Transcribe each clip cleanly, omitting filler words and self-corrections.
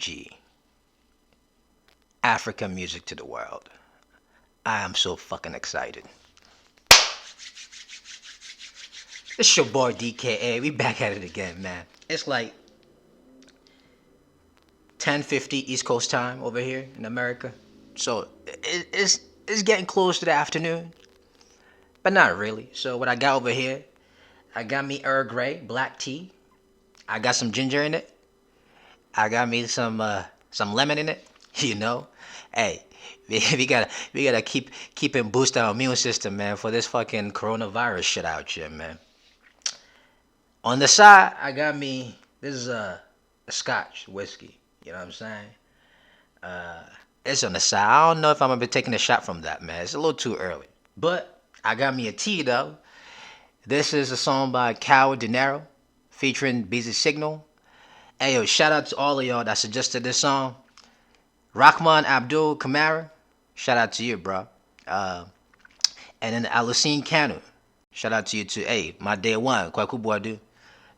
AMG, African music to the world. I am so fucking excited. It's your boy DKA. We back at it again, man. It's like 10:50 East Coast time over here in America. So it's getting close to the afternoon, but not really. So what I got over here, I got me Earl Grey black tea. I got some ginger in it. I got me some lemon in it. You know, hey, we gotta keep and boost our immune system, man, for this fucking coronavirus shit out here, man. On the side, I got me this is a Scotch whiskey. You know what I'm saying? Uh, it's on the side. I don't know if I'm gonna be taking a shot from that, man. It's a little too early. But I got me a tea though. This is a song by Kao Denero featuring Busy Signal. Hey yo, shout out to all of y'all that suggested this song. Rahman Abdul Kamara, shout out to you, bro. Uh, and then Alusine Kanu, shout out to you too. Hey, my day one, Kwaku Boadu.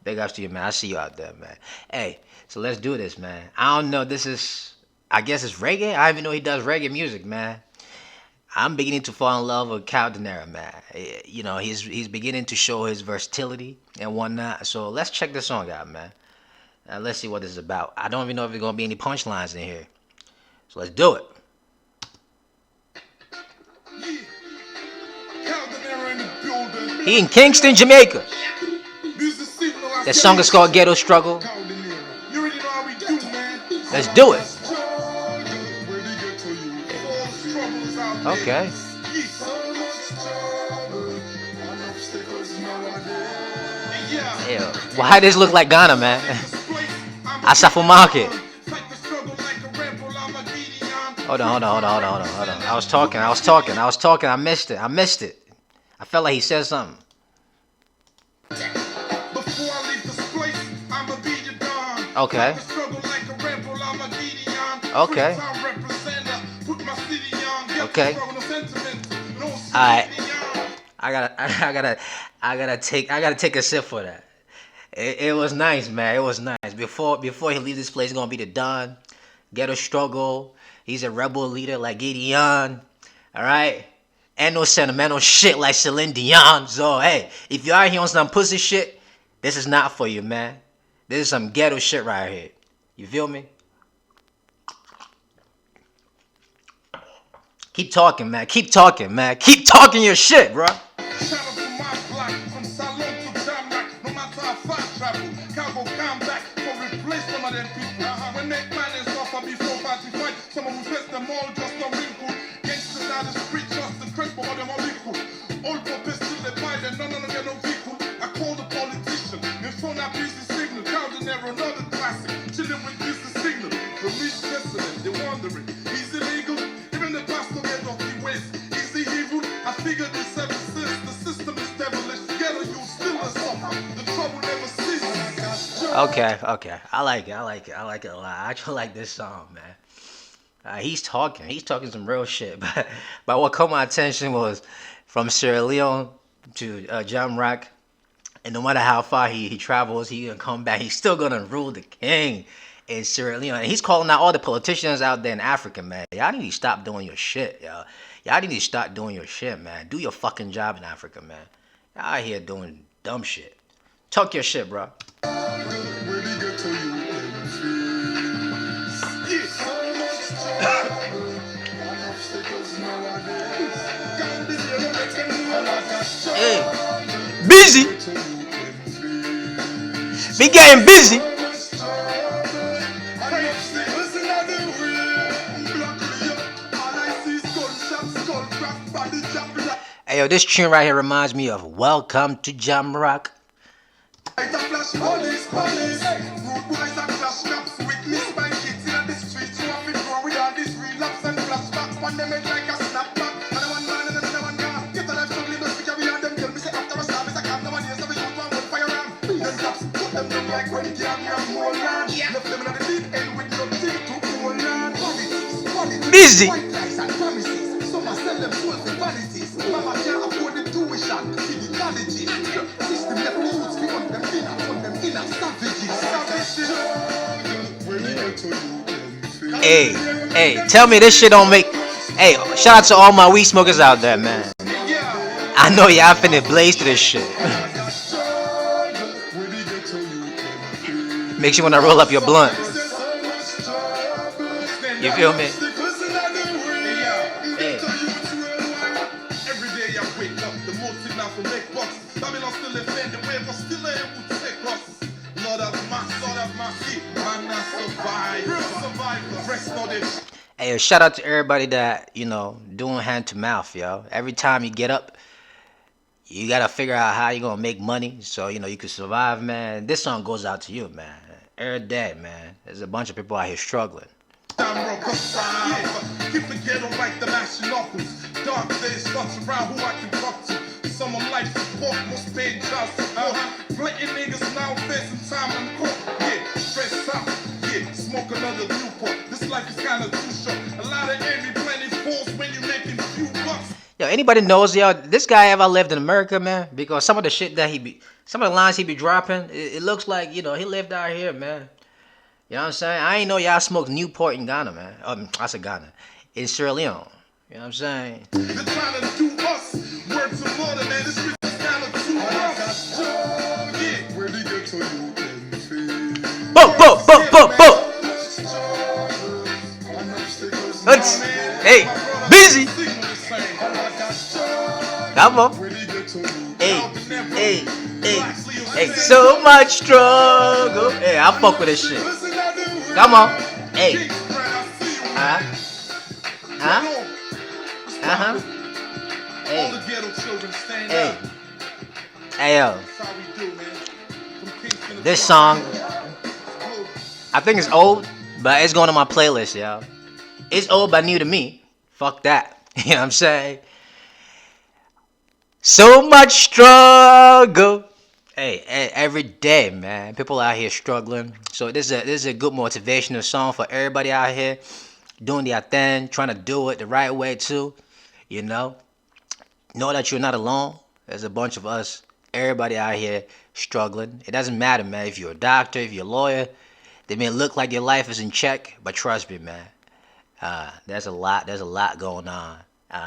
Big ups to you, man. I see you out there, man. Hey, so let's do this, man. I don't know. I guess it's reggae. I don't even know he does reggae music, man. I'm beginning to fall in love with Cal Denero, man. You know, he's beginning to show his versatility and whatnot. So let's check this song out, man. Let's see what this is about. I don't even know if there's gonna be any punchlines in here. So let's do it. He in Kingston, Jamaica. That song is called Ghetto Struggle. Let's do it. Okay. Yeah. Why this look like Ghana, man? Asafo Market. Hold on. I was talking. I missed it. I felt like he said something. Okay. Alright. I gotta take a sip for that. It was nice, man. It was nice. Before he leaves this place, he's gonna be the Don. Ghetto Struggle. He's a rebel leader like Gideon. Alright? And no sentimental shit like Celine Dion. So hey, if you out here on some pussy shit, this is not for you, man. This is some ghetto shit right here. You feel me? Keep talking, man. Keep talking your shit, bro. Okay. I like it a lot. I actually like this song, man. He's talking some real shit. But what caught my attention was from Sierra Leone to Jamrock. And no matter how far he travels, he gonna come back. He's still gonna rule the king in Sierra Leone. And he's calling out all the politicians out there in Africa, man. Y'all need to stop doing your shit, yo. Y'all need to start doing your shit, man. Do your fucking job in Africa, man. Y'all out here doing dumb shit. Talk your shit, bro. Hey, busy. Be getting busy. Hey yo, this tune right here reminds me of Welcome to Jamrock. Busy. Hey, hey, tell me this shit don't make. Hey, shout out to all my weed smokers out there, man. I know y'all finna blaze to this shit. Makes you wanna roll up your blunt. You feel me? Hey. Hey, shout out to everybody that, doing hand to mouth, yo. Every time you get up, you gotta figure out how you gonna make money so you can survive, man. This song goes out to you, man. Every day, man. There's a bunch of people out here struggling. Keep the ghetto like the nationals. Dark days thoughts around who I can talk to. Some of life's support, most paid child support. Blatant niggas now facing time in court. Yeah, stress out. Yeah, smoke another Newport. This life is kinda too short. A lot of envy, plenty falls when you're making few bucks. Yo, anybody knows, yo, this guy ever lived in America, man? Because some of the shit that some of the lines he be dropping, it looks like, he lived out here, man. You know what I'm saying? I ain't know y'all smoked Newport in Ghana, man. I said Ghana. In Sierra Leone. You know what I'm saying? They're trying to do us. Word to mother, man. This shit is kind of too rough. Yeah. Where do you get to you can feel? Boom, boom, boom, boom, boom. Let's, hey, busy. Come on. Hey, hey, hey, hey. So much struggle. Hey, I fuck with this shit. Come on. Hey. Hey. Hey. Hey, yo. This song, I think it's old, but it's going on my playlist, yo. It's old but new to me. Fuck that. You know what I'm saying? So much struggle. Hey, every day, man. People out here struggling. So this is a good motivational song for everybody out here doing their thing, trying to do it the right way too. Know that you're not alone. There's a bunch of us, everybody out here struggling. It doesn't matter, man. If you're a doctor, if you're a lawyer, they may look like your life is in check, but trust me, man. There's a lot going on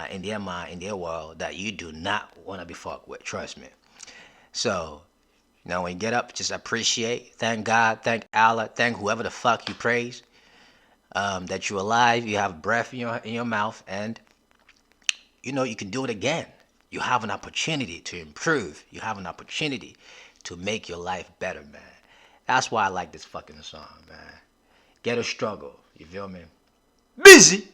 in their mind, in their world that you do not want to be fucked with. Trust me. So, when you get up, just appreciate, thank God, thank Allah, thank whoever the fuck you praise, that you're alive, you have breath in your mouth, and you can do it again. You have an opportunity to improve. You have an opportunity to make your life better, man. That's why I like this fucking song, man. Ghetto struggle. You feel me? Busy.